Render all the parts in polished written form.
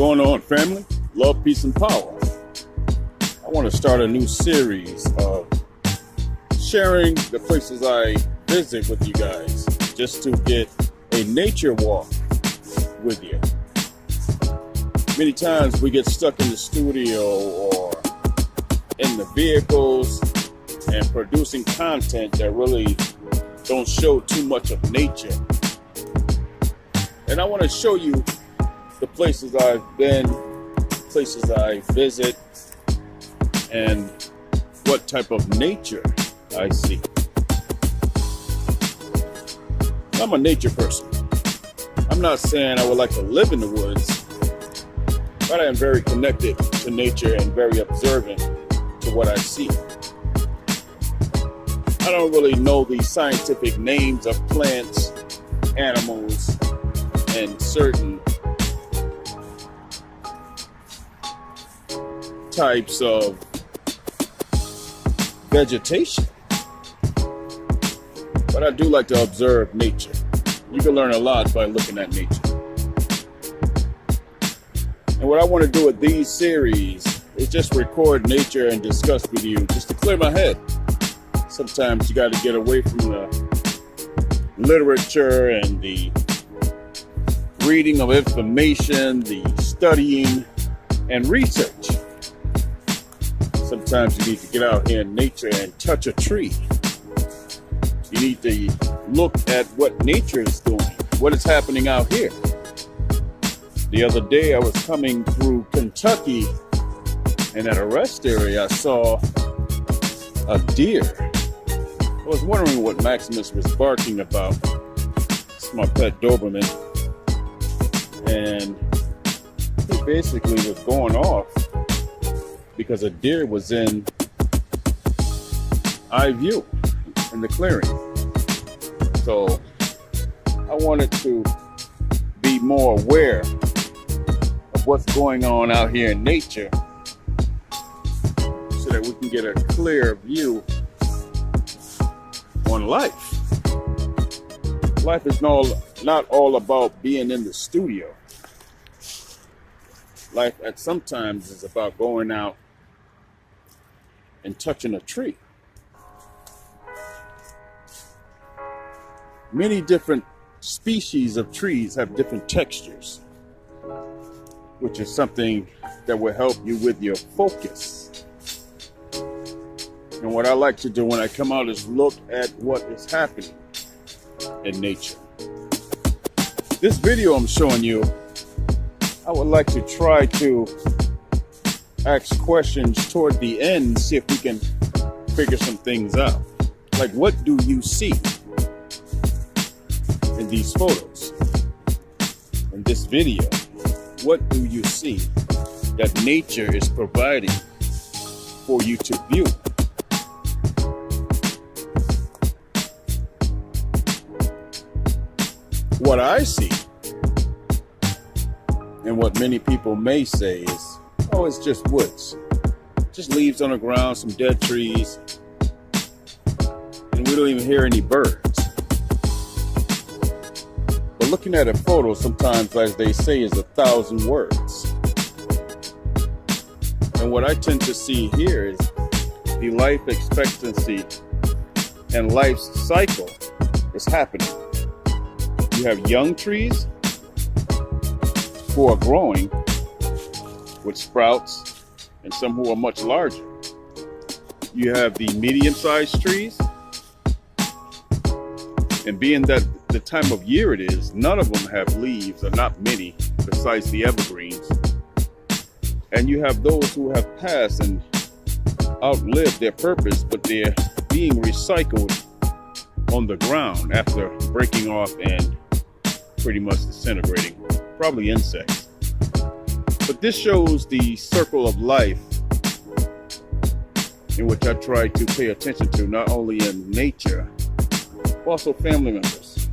going on, family? Love, peace, and power. I want to start a new series of sharing the places I visit with you guys, just to get a nature walk with you. Many times we get stuck in the studio or in the vehicles and producing content that really don't show too much of nature. And I want to show you the places I've been, places I visit, and what type of nature I see. I'm a nature person. I'm not saying I would like to live in the woods, but I am very connected to nature and very observant to what I see. I don't really know the scientific names of plants, animals, and certain types of vegetation, but I do like to observe nature. You can learn a lot by looking at nature. And what I want to do with these series is just record nature and discuss with you, just to clear my head. Sometimes you got to get away from the literature and the reading of information, the studying and research. Sometimes you need to get out here in nature and touch a tree. You need to look at what nature is doing, what is happening out here. The other day I was coming through Kentucky, and at a rest area I saw a deer. I was wondering what Maximus was barking about. It's my pet Doberman. And he basically was going off because a deer was in eye view in the clearing. So I wanted to be more aware of what's going on out here in nature so that we can get a clear view on life. Life is not all about being in the studio. Life at sometimes is about going out and touching a tree. Many different species of trees have different textures, which is something that will help you with your focus. And what I like to do when I come out is look at what is happening in nature. This video I'm showing you, I would like to try to ask questions toward the end, see if we can figure some things out. Like, what do you see in these photos? In this video, what do you see that nature is providing for you to view? What I see, and what many people may say is, oh, it's just woods. Just leaves on the ground, some dead trees, and we don't even hear any birds. But looking at a photo, sometimes, as they say, is 1,000 words. And what I tend to see here is the life expectancy and life cycle is happening. You have young trees who are growing with sprouts, and some who are much larger. You have the medium-sized trees, and being that the time of year it is, none of them have leaves, or not many, besides the evergreens. And you have those who have passed and outlived their purpose, but they're being recycled on the ground after breaking off and pretty much disintegrating, probably insects. But this shows the circle of life in which I try to pay attention to, not only in nature, but also family members.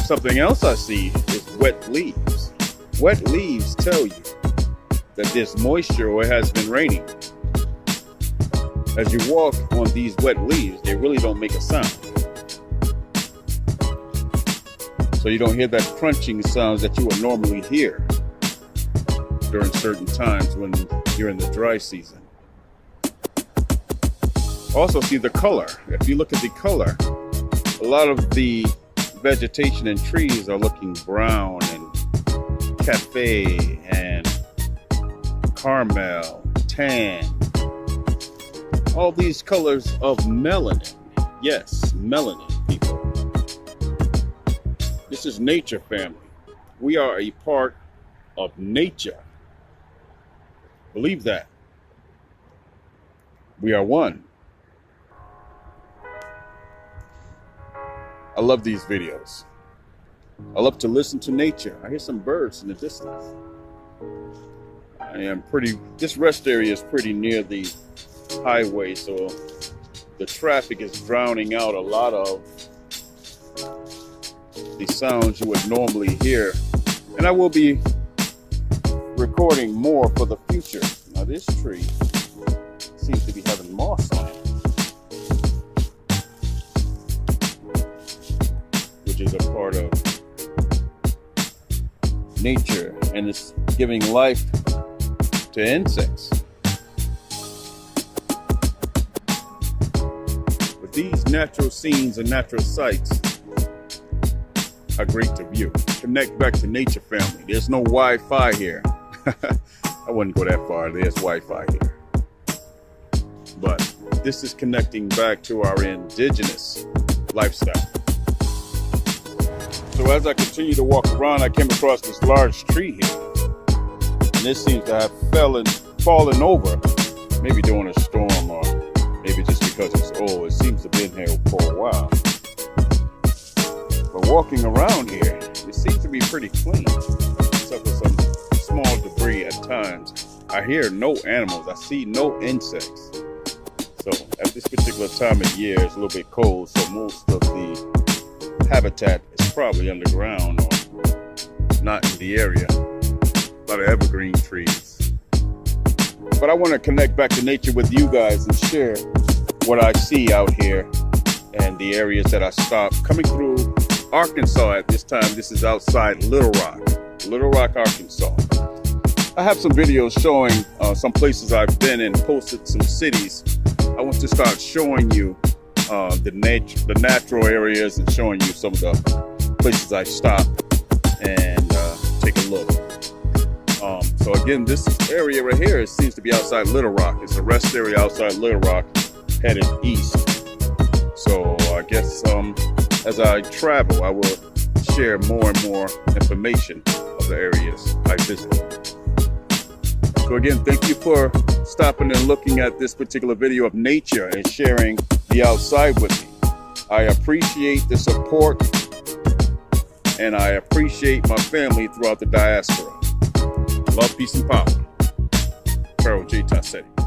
Something else I see is wet leaves. Wet leaves tell you that there's moisture or it has been raining. As you walk on these wet leaves, they really don't make a sound. So you don't hear that crunching sounds that you would normally hear during certain times when you're in the dry season. Also see the color. If you look at the color, a lot of the vegetation and trees are looking brown and cafe and caramel, tan. All these colors of melanin. Yes, melanin, people. This is nature, family. We are a part of nature. Believe that. We are one. I love these videos. I love to listen to nature. I hear some birds in the distance. This rest area is pretty near the highway, so the traffic is drowning out a lot of the sounds you would normally hear. And I will be recording more for the future. Now this tree seems to be having moss on it, which is a part of nature, and it's giving life to insects. But these natural scenes and natural sights are great to view. Connect back to nature, family. There's no Wi-Fi here. I wouldn't go that far. There's Wi-Fi here. But this is connecting back to our indigenous lifestyle. So as I continue to walk around, I came across this large tree here. And this seems to have fallen over, maybe during a storm or maybe just because it's old. It seems to have been here for a while. But walking around here, it seems to be pretty clean, except for some small debris at times. I hear no animals. I see no insects. So at this particular time of year, it's a little bit cold, so most of the habitat is probably underground or not in the area. A lot of evergreen trees. But I want to connect back to nature with you guys and share what I see out here and the areas that I stop. Coming through Arkansas at this time, this is outside Little Rock, Arkansas. I have some videos showing some places I've been and posted some cities. I want to start showing you the natural areas and showing you some of the places I stop and take a look. So again, this area right here, it seems to be outside Little Rock. It's a rest area outside Little Rock, headed east. So I guess as I travel, I will share more and more information of the areas I visit. So again, thank you for stopping and looking at this particular video of nature and sharing the outside with me. I appreciate the support, and I appreciate my family throughout the diaspora. Love, peace, and power. Pharaohjtaseti.